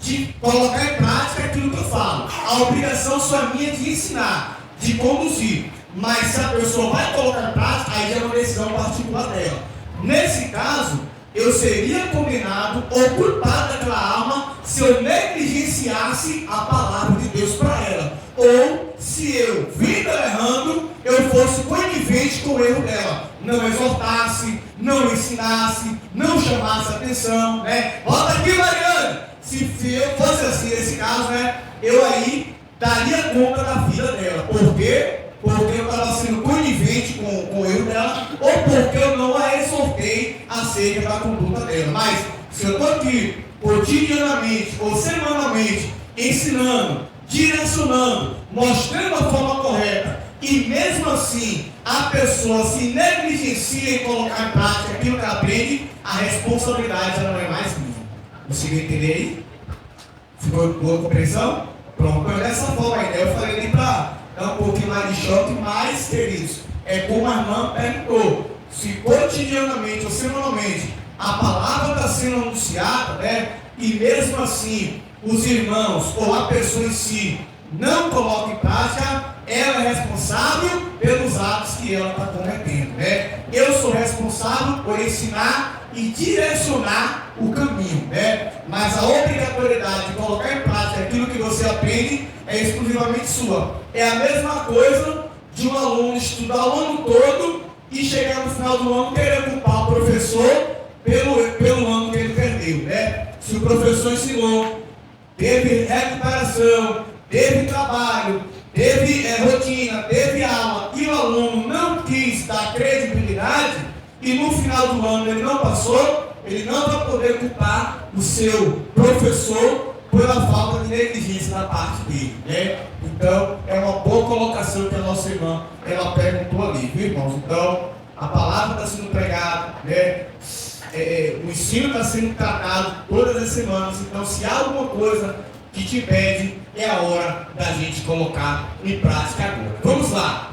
de colocar em prática aquilo que eu falo. A obrigação só é minha de ensinar, de conduzir. Mas se a pessoa vai colocar em prática, aí já é uma decisão particular dela. Nesse caso, eu seria condenado ou culpado daquela alma se eu negligenciasse a palavra de Deus para ela. Ou se eu, vindo errando, eu fosse conivente com o erro dela. Não exortasse, não ensinasse, não chamasse atenção, né? Volta aqui, Mariana! Se eu fosse assim nesse caso, né? Eu aí daria conta da vida dela. Por quê? Porque eu estava sendo conivente com o erro dela, ou porque eu não a exortei acerca da conduta dela. Mas se eu estou aqui cotidianamente ou semanalmente ensinando, direcionando, mostrando a forma correta, e mesmo assim a pessoa se negligencia em colocar em prática aquilo que ela aprende, a responsabilidade já não é mais minha. Conseguiu entender aí? Ficou boa a compreensão? Pronto, então dessa forma aí, eu falei ali para dar um pouquinho mais de choque, mas, queridos, é como a irmã perguntou: se cotidianamente ou semanalmente a palavra está sendo anunciada, né? E mesmo assim os irmãos ou a pessoa em si não coloca em prática, ela é responsável pelos atos que ela está cometendo, né? Eu sou responsável por ensinar e direcionar o caminho, né? Mas a obrigatoriedade de colocar em prática aquilo que você aprende é exclusivamente sua. É a mesma coisa de um aluno estudar o ano todo e chegar no final do ano querer culpar o professor pelo ano que ele perdeu, né? Se o professor ensinou, teve recuperação, teve trabalho, teve rotina, teve aula, e o aluno não quis dar credibilidade, e no final do ano ele não passou, ele não vai poder culpar o seu professor pela falta de negligência da parte dele, né? Então, é uma boa colocação que a nossa irmã, ela perguntou ali, viu, irmãos? Então, a palavra está sendo pregada, né? O ensino está sendo tratado todas as semanas. Então, se há alguma coisa que te impede, é a hora da gente colocar em prática agora. Vamos lá.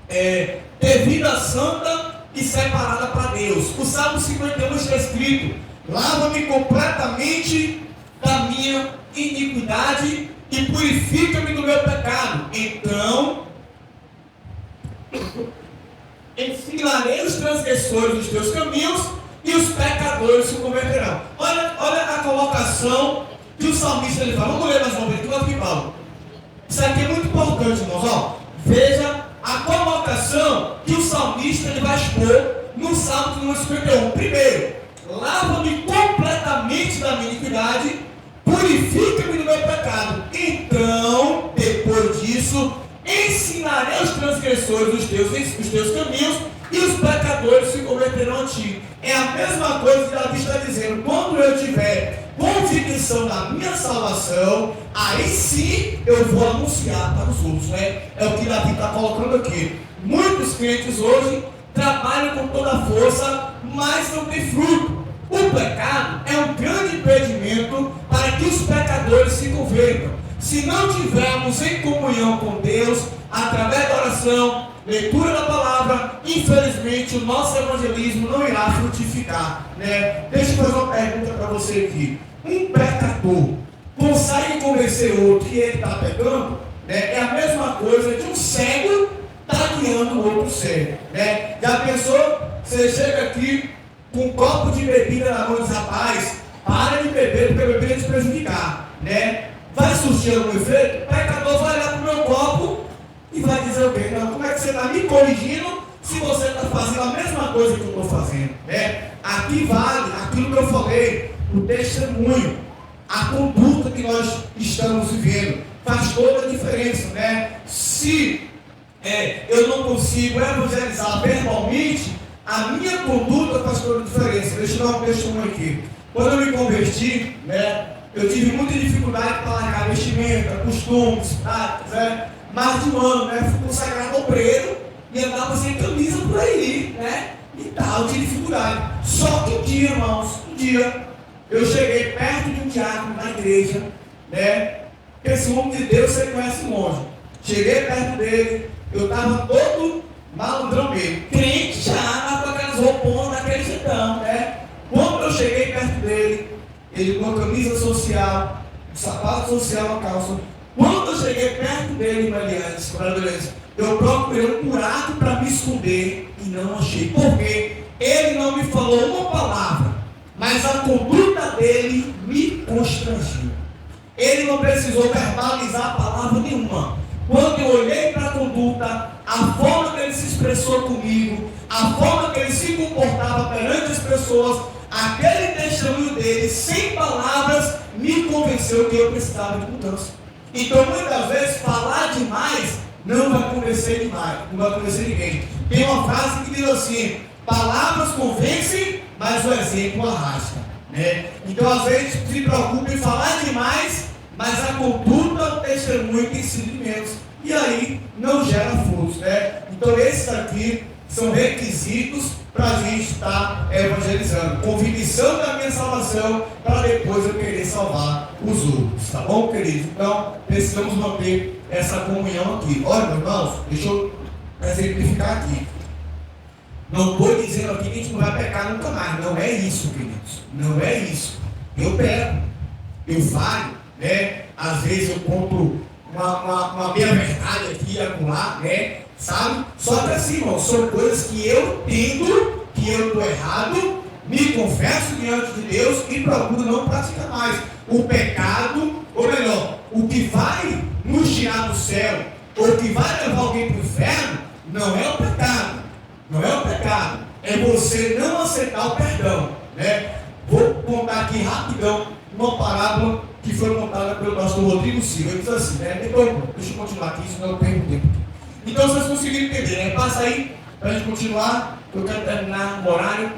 Ter vida santa e separada para Deus. O Salmo 51 está escrito: lava-me completamente da minha iniquidade e purifica-me do meu pecado. Então, ensinarei os transgressores os teus caminhos e os pecadores se converterão. Olha a colocação que o salmista ele fala. Vamos ler mais uma vez, que Paulo. Isso aqui é muito importante, irmãos. Ó, veja a colocação que o salmista ele vai expor no Salmo número 51. Primeiro, lava-me completamente da minha iniquidade, purifica-me do meu pecado. Então, depois disso, ensinarei os transgressores os teus caminhos e os pecadores se converterão a ti. É a mesma coisa que Davi está dizendo. Quando eu tiver convicção da minha salvação, aí sim eu vou anunciar para os outros, né? É o que Davi está colocando aqui. Muitos crentes hoje trabalham com toda a força, mas não tem fruto. O pecado é um grande impedimento para que os pecadores se convertam. Se não tivermos em comunhão com Deus, através da oração, leitura da palavra, infelizmente o nosso evangelismo não irá frutificar, né? Deixa eu fazer uma pergunta para você aqui. Um pecador consegue convencer outro que ele está pecando, né? É a mesma coisa que um cego está guiando o outro cego, né? Já pensou? Você chega aqui com um copo de bebida na mão e diz: rapaz, para de beber porque a bebida te prejudicar, né? Vai surgir algum efeito? O pecador vai olhar para o meu copo e vai dizer o quê? Não, como é que você está me corrigindo se você está fazendo a mesma coisa que eu estou fazendo, né? Aqui vale aquilo que eu falei, o testemunho, a conduta que nós estamos vivendo faz toda a diferença, né? Se eu não consigo evangelizar verbalmente, a minha conduta faz toda a diferença. Deixa eu dar um testemunho aqui. Quando eu me converti, né, eu tive muita dificuldade para largar vestimenta, costumes, práticas, né? Mais de um ano, né? Fui consagrado obreiro e andava sem camisa por aí, né? E tal, tinha dificuldade. Só que um dia, irmãos, eu cheguei perto de um diácono na igreja, né? Esse homem de Deus, você conhece longe. Cheguei perto dele, eu estava todo malandrão mesmo, crente já, com aquelas roupas daquele jeitão, né? Quando eu cheguei perto dele, ele com a camisa social, sapato social, a calça. Quando eu cheguei perto dele, Marianne, eu procurei um buraco para me esconder e não achei. Porque ele não me falou uma palavra, mas a conduta dele me constrangiu. Ele não precisou verbalizar palavra nenhuma. Quando eu olhei para a conduta, a forma que ele se expressou comigo, a forma que ele se comportava perante as pessoas, aquele testemunho dele, sem palavras, me convenceu que eu precisava de mudança. Então, muitas vezes, falar demais não vai convencer demais, não vai convencer ninguém. Tem uma frase que diz assim: palavras convencem, mas o exemplo arrasta, né? Então, às vezes, se preocupa em falar demais, mas a conduta, o testemunho tem sido menos. E aí, não gera frutos, né? Então, esses aqui são requisitos para a gente estar evangelizando. Convicção da minha salvação, para depois eu querer salvar os outros. Tá bom, queridos? Então, precisamos manter essa comunhão aqui. Olha, meus irmãos, deixa eu exemplificar aqui. Não estou dizendo aqui que a gente não vai pecar nunca mais. Não é isso, queridos. Não é isso. Eu peco, eu falho, né? Às vezes eu conto uma meia verdade aqui e acolá, né? Sabe? Só que assim, irmão, são coisas que eu entendo que eu estou errado, me confesso diante de Deus e procuro não praticar mais. O pecado, ou melhor, o que vai nos tirar do céu, ou que vai levar alguém para o inferno, não é o pecado. Não é o pecado. É você não aceitar o perdão, né? Vou contar aqui rapidão uma parábola que foi montada pelo pastor Rodrigo Silva. Ele diz assim, né? Depois, deixa eu continuar aqui, senão eu perco tempo. Então vocês conseguiram entender, né? Passa aí, para a gente continuar, eu quero terminar no horário.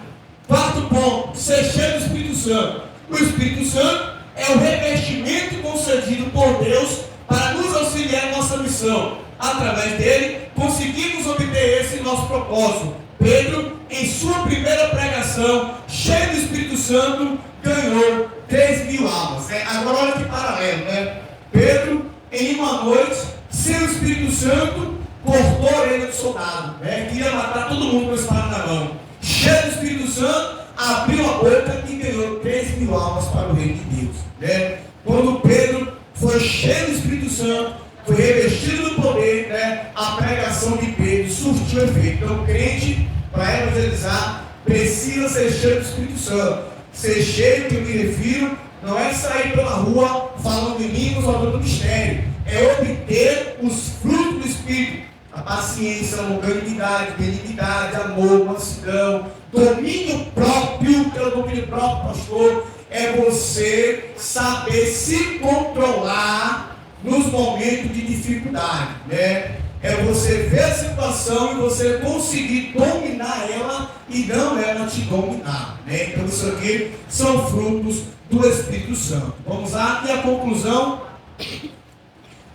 Quarto ponto, ser cheio do Espírito Santo. O Espírito Santo é o revestimento concedido por Deus para nos auxiliar em nossa missão. Através dele, conseguimos obter esse nosso propósito. Pedro, em sua primeira pregação, cheio do Espírito Santo, ganhou 3.000 almas. Né? Agora olha que paralelo, né? Pedro, em uma noite, sem o Espírito Santo, cortou a orelha do soldado, né? Queria matar todo mundo com a espada na mão. Cheio do Espírito Santo, abriu a boca e ganhou 3.000 almas para o reino de Deus, né? Quando Pedro foi cheio do Espírito Santo, foi revestido do poder, né, a pregação de Pedro surtiu efeito. Então, o crente, para evangelizar, precisa ser cheio do Espírito Santo. Ser cheio, que eu me refiro, não é sair pela rua falando em línguas ou falando mistério. É obter os frutos do Espírito. A paciência, a longanimidade, benignidade, amor, mansidão, domínio próprio, que é o domínio próprio, pastor, é você saber se controlar nos momentos de dificuldade, né? É você ver a situação e você conseguir dominar ela e não ela te dominar, né? Então isso aqui são frutos do Espírito Santo. Vamos lá, e a conclusão?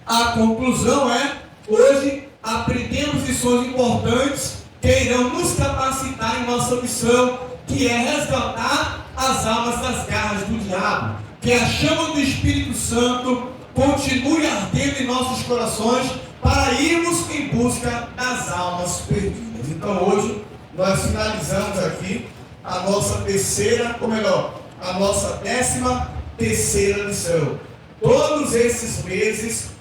A conclusão é, hoje aprendemos lições importantes que irão nos capacitar em nossa missão, que é resgatar as almas das garras do diabo. Que a chama do Espírito Santo continue ardendo em nossos corações para irmos em busca das almas perdidas. Então hoje nós finalizamos aqui a nossa terceira, ou melhor, a nossa 13ª lição. Todos esses meses,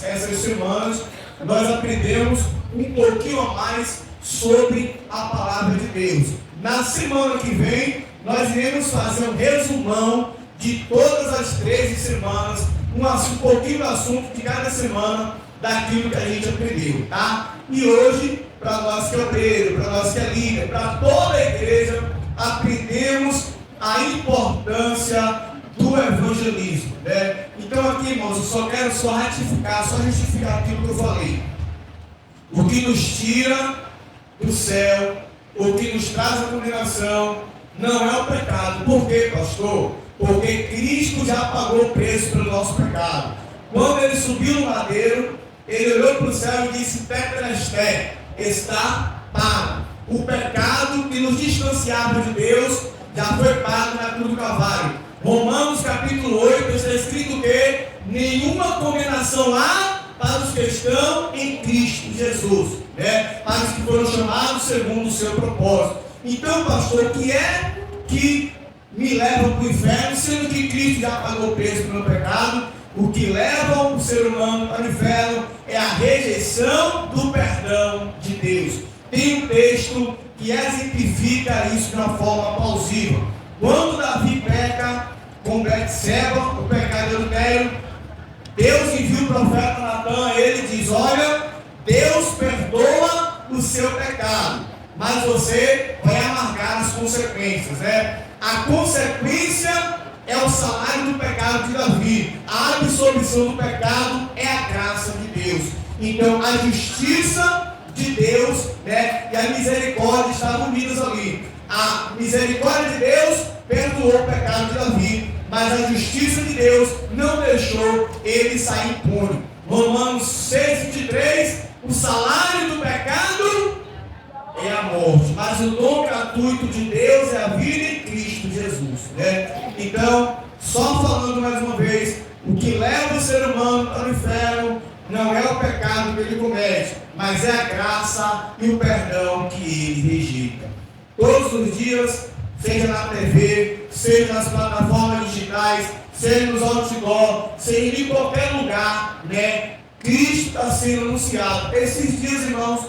essas semanas, nós aprendemos um pouquinho a mais sobre a palavra de Deus. Na semana que vem, nós iremos fazer um resumão de todas as 13 semanas, um pouquinho do assunto de cada semana, daquilo que a gente aprendeu, tá? E hoje, para nós que é obreiro, para nós que é líder, para toda a igreja, aprendemos a importância do evangelismo, né? Então aqui, irmãos, eu só quero ratificar, justificar aquilo que eu falei. O que nos tira do céu, o que nos traz a condenação, não é o pecado. Por quê, pastor? Porque Cristo já pagou o preço pelo nosso pecado. Quando ele subiu no madeiro, ele olhou para o céu e disse: Tetelesté, está pago. O pecado que nos distanciava de Deus já foi pago na cruz do Calvário. Romanos capítulo 8, está escrito que nenhuma condenação há para os que estão em Cristo Jesus, né? Para os que foram chamados segundo o seu propósito. Então, pastor, o que é que me leva para o inferno, sendo que Cristo já pagou o preço pelo pecado? O que leva o ser humano para o inferno é a rejeição do perdão de Deus. Tem um texto que exemplifica isso de uma forma plausível. Quando Davi peca com Betseba, o pecado de adultério, Deus envia o profeta Natan a ele e diz: olha, Deus perdoa o seu pecado, mas você vai amargar as consequências, né? A consequência é o salário do pecado de Davi. A absolvição do pecado é a graça de Deus. Então a justiça de Deus, né, e a misericórdia estavam unidas ali. A misericórdia de Deus perdoou o pecado de Davi, mas a justiça de Deus não deixou ele sair impune. Romanos 6:23, o salário do pecado é a morte, mas o dom gratuito de Deus é a vida em Cristo Jesus, né? Então, só falando mais uma vez, o que leva o ser humano para o inferno não é o pecado que ele comete, mas é a graça e o perdão que ele rejeita. Todos os dias, seja na TV, seja nas plataformas digitais, seja nos outdoor, seja em qualquer lugar, né? Cristo está sendo anunciado. Esses dias, irmãos,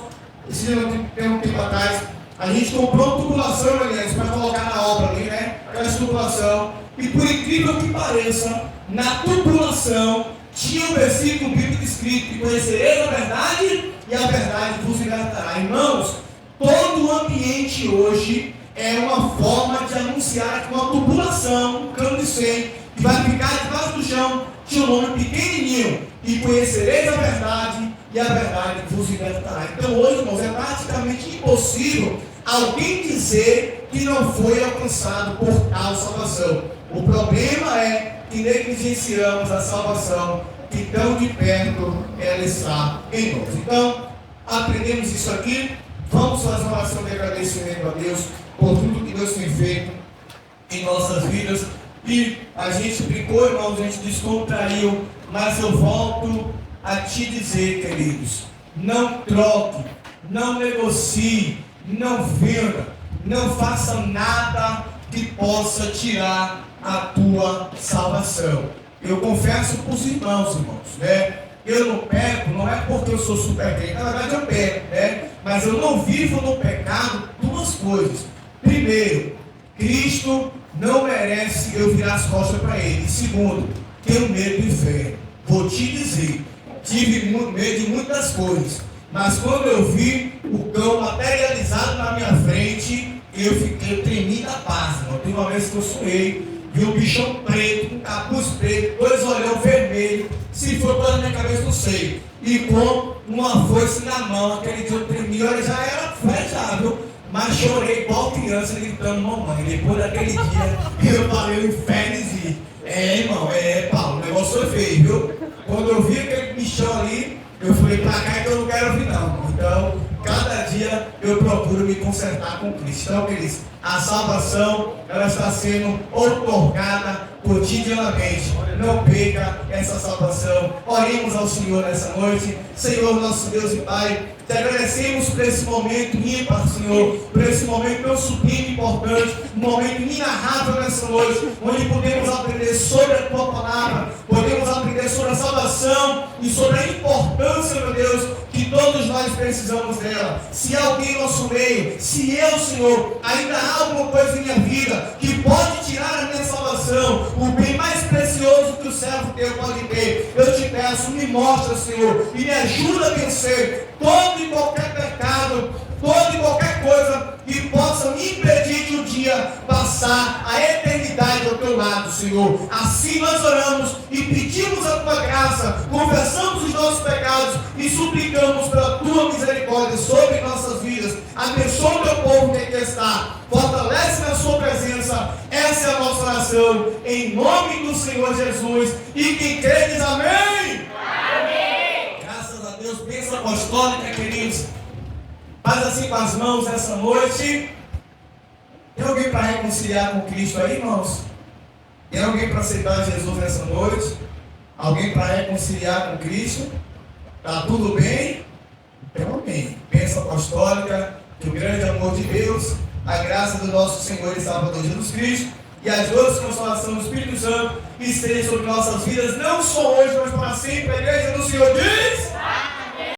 tem um tempo atrás, a gente comprou uma tubulação, aliás, para colocar na obra ali, né? Aquela tubulação. E por incrível que pareça, na tubulação tinha um versículo bíblico escrito: que conhecereis a verdade e a verdade vos libertará. Irmãos, todo o ambiente hoje é uma forma de anunciar que uma tubulação, um cano de 100, que vai ficar debaixo do chão, tinha um nome pequenininho: e conhecereis a verdade e a verdade vos libertará. Então hoje, irmãos, é praticamente impossível alguém dizer que não foi alcançado por tal salvação. O problema é que negligenciamos a salvação, que tão de perto ela está em nós. Então, aprendemos isso aqui. Vamos fazer uma oração de agradecimento a Deus por tudo que Deus tem feito em nossas vidas. E a gente brincou, irmãos, a gente descontraiu, mas eu volto a te dizer, queridos: não troque, não negocie, não venda, não faça nada que possa tirar a tua salvação. Eu confesso para os irmãos, né? Eu não peco, não é porque eu sou super crente, na verdade eu peco, né? Mas eu não vivo no pecado duas coisas. Primeiro, Cristo não merece eu virar as costas para Ele. Segundo, tenho medo do inferno. Vou te dizer, tive medo de muitas coisas, mas quando eu vi o cão materializado na minha frente, eu tremi da paz. Tem uma vez que eu sonhei, vi um bichão preto, com capuz preto, 2 olhão vermelho, se foi para a minha cabeça, não sei, e com uma foice na mão. Aquele dia eu tremi, olha, já era frejável, mas chorei igual criança gritando mamãe. Depois daquele dia eu falei, o inferno existe. Irmão, Paulo, o negócio foi feio, viu? Quando eu vi aquele bichão ali, eu falei, pra cá que eu não quero vir não. Então, cada dia eu procuro me consertar com Cristo. Então, queridos, a salvação, ela está sendo outorgada cotidianamente. Não perca essa salvação. Oremos ao Senhor nessa noite. Senhor, nosso Deus e Pai, te agradecemos por esse momento ímpar, Senhor, por esse momento tão sublime e importante, um momento inarrável nessa noite, onde podemos aprender sobre a Tua Palavra, podemos aprender sobre a salvação e sobre a importância, meu Deus, que todos nós precisamos dela. Se há alguém em nosso meio, se eu, Senhor, ainda há alguma coisa em minha vida que pode tirar a minha salvação, o bem mais precioso que o servo teu pode ter, eu te peço, me mostra, Senhor, e me ajuda a vencer todo e qualquer pecado, toda e qualquer coisa que possa me impedir de um dia passar a eternidade ao teu lado, Senhor. Assim nós oramos e pedimos a tua graça, confessamos os nossos pecados e suplicamos pela tua misericórdia sobre nossas vidas. Abençoa o teu povo que aqui está, fortalece na sua presença. Essa é a nossa oração, em nome do Senhor Jesus. E quem crê diz amém. Graças a Deus, bênção apostólica, queridos. Faz assim com as mãos essa noite. Tem alguém para reconciliar com Cristo aí, irmãos? Tem alguém para aceitar Jesus nessa noite? Alguém para reconciliar com Cristo? Está tudo bem? Então, amém. Bênção apostólica, que o grande amor de Deus, a graça do nosso Senhor e Salvador Jesus Cristo e as doces consolações do Espírito Santo estejam sobre nossas vidas, não só hoje, mas para sempre. A igreja do Senhor diz...